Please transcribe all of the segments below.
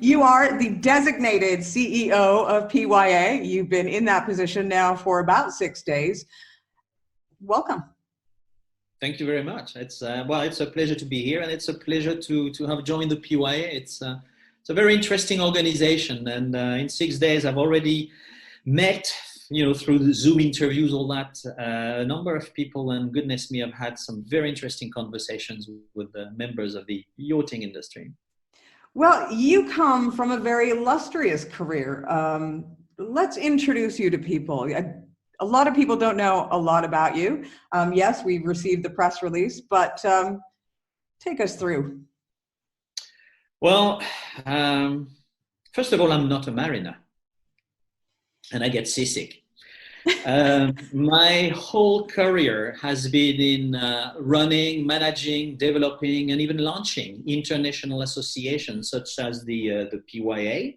You are the designated CEO of PYA. You've been in that position now for about 6 days. Welcome. Thank you very much. It's a pleasure to be here, and it's a pleasure to have joined the PYA. It's a very interesting organization, and in 6 days I've already met, through the Zoom interviews, all that, a number of people, and goodness me, I've had some very interesting conversations with the members of the yachting industry. Well, you come from a very illustrious career. Let's introduce you to people. A lot of people don't know a lot about you. Yes, we've received the press release, but take us through. Well, first of all, I'm not a mariner, and I get seasick. My whole career has been in running, managing, developing, and even launching international associations such as the PYA.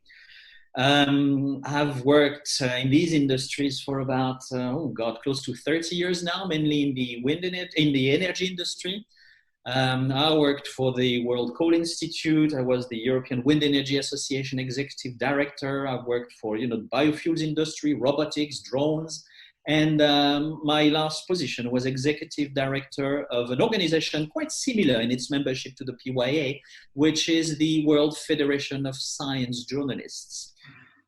I've worked in these industries for about, close to 30 years now, mainly in the energy industry. I worked for the World Coal Institute. I was the European Wind Energy Association Executive Director. I've worked for, the biofuels industry, robotics, drones. And my last position was Executive Director of an organization quite similar in its membership to the PYA, which is the World Federation of Science Journalists.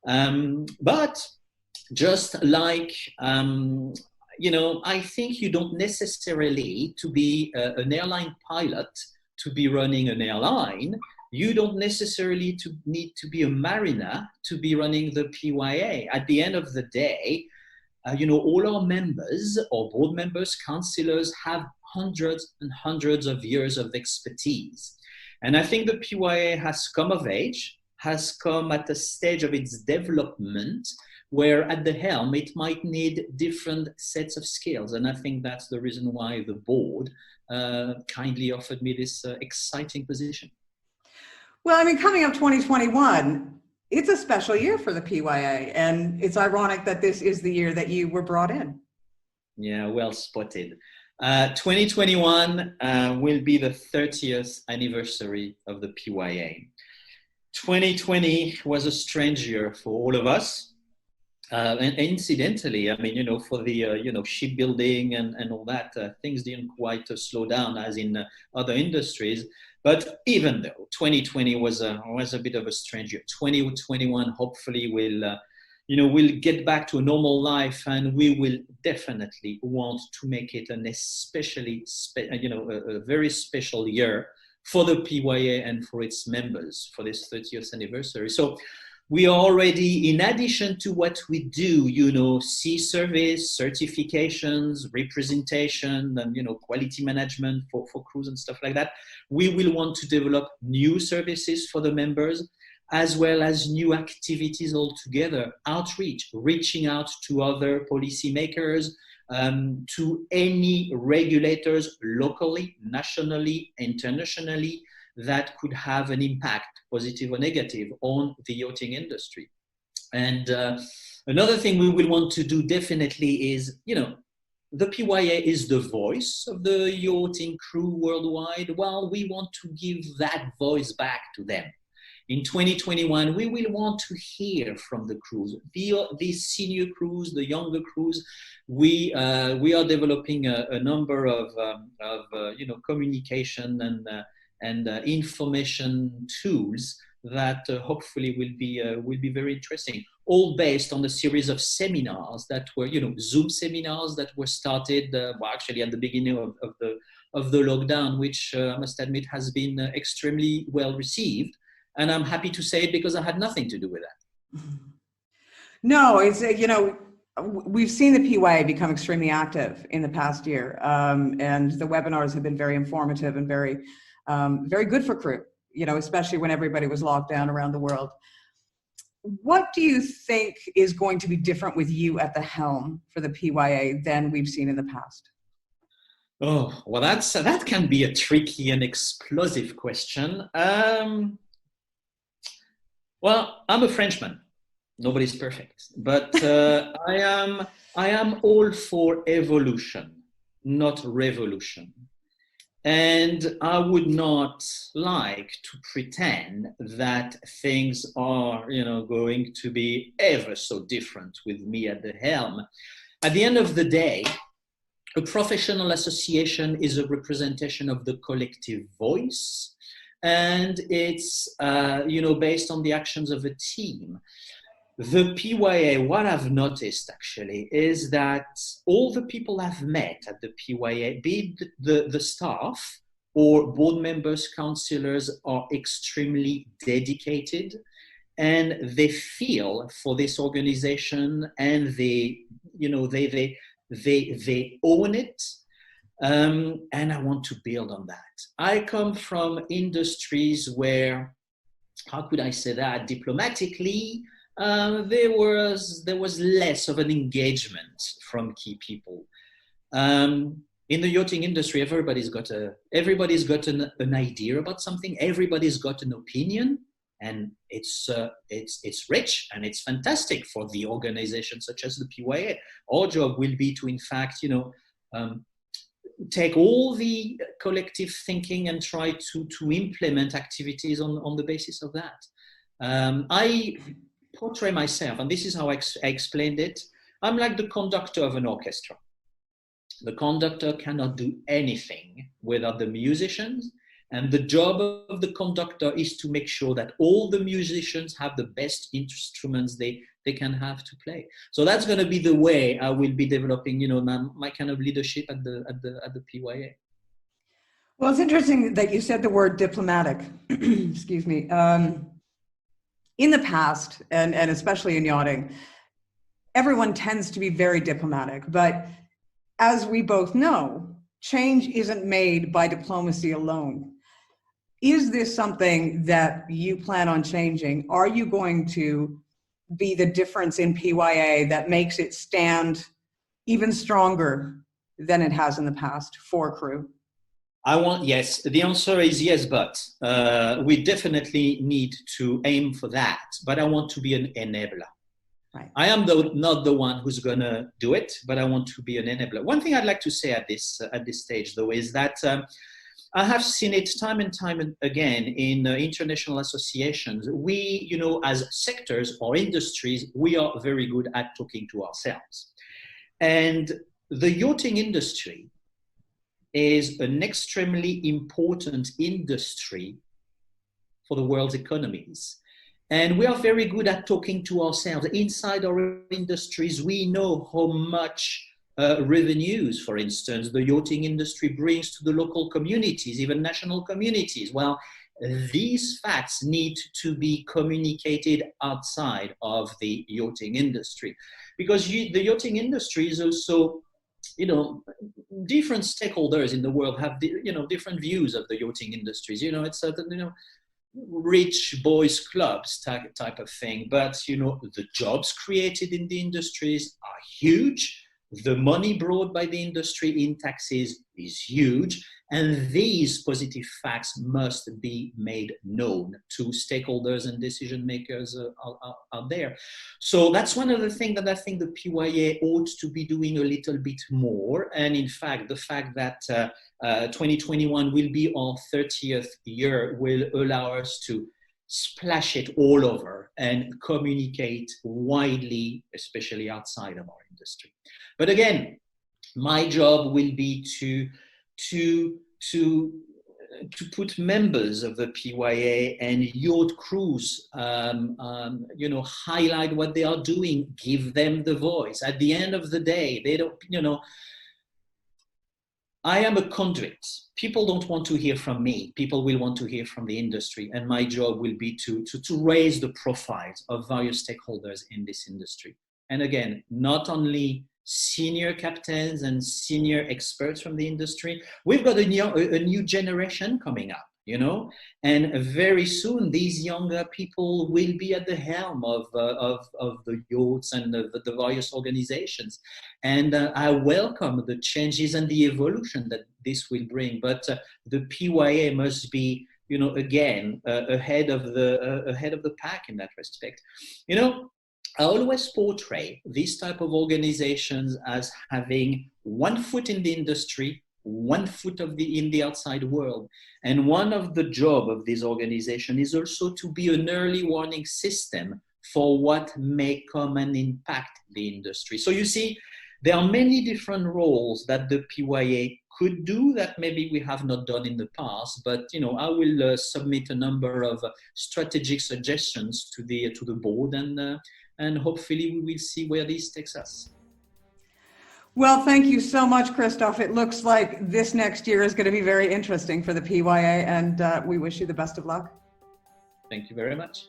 But just like, I think you don't necessarily to be an airline pilot to be running an airline. You don't necessarily need to be a mariner to be running the PYA. At the end of the day, all our members, our board members, councillors have hundreds and hundreds of years of expertise. And I think the PYA has come of age, has come at a stage of its development where at the helm, it might need different sets of skills. And I think that's the reason why the board kindly offered me this exciting position. Well, coming up 2021, it's a special year for the PYA, and it's ironic that this is the year that you were brought in. Yeah, well spotted. 2021 will be the 30th anniversary of the PYA. 2020 was a strange year for all of us. And incidentally, for the, shipbuilding and all that, things didn't quite slow down as in other industries. But even though 2020 was a bit of a strange year, 2021 hopefully we'll get back to a normal life, and we will definitely want to make it an especially, a very special year for the PYA and for its members for this 30th anniversary. So we are already, in addition to what we do, sea service, certifications, representation, and, quality management for crews and stuff like that. We will want to develop new services for the members, as well as new activities altogether, outreach, reaching out to other policymakers, to any regulators locally, nationally, internationally, that could have an impact, positive or negative, on the yachting industry. And another thing we will want to do definitely is, the PYA is the voice of the yachting crew worldwide. Well, we want to give that voice back to them. In 2021, we will want to hear from the crews, the senior crews, the younger crews. We are developing a number of communication and information tools that hopefully will be very interesting. All based on a series of seminars that were, Zoom seminars that were started, actually at the beginning of the lockdown, which I must admit has been extremely well received. And I'm happy to say it because I had nothing to do with that. No, it's, we've seen the PYA become extremely active in the past year. And the webinars have been very informative and very good for crew, especially when everybody was locked down around the world. What do you think is going to be different with you at the helm for the PYA than we've seen in the past? Oh, well, that can be a tricky and explosive question. Well, I'm a Frenchman. Nobody's perfect, but I am all for evolution, not revolution. And I would not like to pretend that things are, going to be ever so different with me at the helm. At the end of the day, a professional association is a representation of the collective voice, and it's, based on the actions of a team. The PYA, what I've noticed actually is that all the people I've met at the PYA, be it the staff or board members, councillors, are extremely dedicated, and they feel for this organization, and they own it. And I want to build on that. I come from industries where, how could I say that diplomatically, there was less of an engagement from key people. In the yachting industry, everybody's got an idea about something. Everybody's got an opinion, and it's rich and it's fantastic for the organization such as the PYA. Our job will be to, in fact, take all the collective thinking and try to implement activities on the basis of that. I portray myself, and this is how I explained it. I'm like the conductor of an orchestra. The conductor cannot do anything without the musicians, and the job of the conductor is to make sure that all the musicians have the best instruments they can have to play. So that's going to be the way I will be developing, my kind of leadership at the PYA. Well, it's interesting that you said the word diplomatic. Excuse me. In the past, and especially in yachting, everyone tends to be very diplomatic. But as we both know, change isn't made by diplomacy alone. Is this something that you plan on changing? Are you going to be the difference in PYA that makes it stand even stronger than it has in the past for crew? Yes, the answer is yes, but we definitely need to aim for that. But I want to be an enabler. Right. I am not the one who's going to do it, but I want to be an enabler. One thing I'd like to say at this stage, though, is that I have seen it time and time again in international associations. We, as sectors or industries, we are very good at talking to ourselves. And the yachting industry is an extremely important industry for the world's economies. And we are very good at talking to ourselves. Inside our industries, we know how much revenues, for instance, the yachting industry brings to the local communities, even national communities. Well, these facts need to be communicated outside of the yachting industry, because the yachting industry is also, different stakeholders in the world have, different views of the yachting industries. It's certain, rich boys clubs type of thing. But, the jobs created in the industries are huge. The money brought by the industry in taxes is huge. And these positive facts must be made known to stakeholders and decision makers out there. So that's one of the things that I think the PYA ought to be doing a little bit more. And in fact, the fact that 2021 will be our 30th year will allow us to splash it all over and communicate widely, especially outside of our industry. But again, my job will be to put members of the PYA and yacht crews, highlight what they are doing, give them the voice. At the end of the day, they don't, I am a conduit. People don't want to hear from me. People will want to hear from the industry. And my job will be to raise the profiles of various stakeholders in this industry. And again, not only senior captains and senior experts from the industry. We've got a new generation coming up, and very soon these younger people will be at the helm of the yachts and the various organizations. And I welcome the changes and the evolution that this will bring. But the PYA must be, again, ahead of the pack in that respect. I always portray these type of organizations as having one foot in the industry, one foot in the outside world. And one of the job of this organization is also to be an early warning system for what may come and impact the industry. So you see, there are many different roles that the PYA could do that maybe we have not done in the past, but I will submit a number of strategic suggestions to the board, and hopefully we will see where this takes us. Well, thank you so much, Christophe. It looks like this next year is going to be very interesting for the PYA, and we wish you the best of luck. Thank you very much.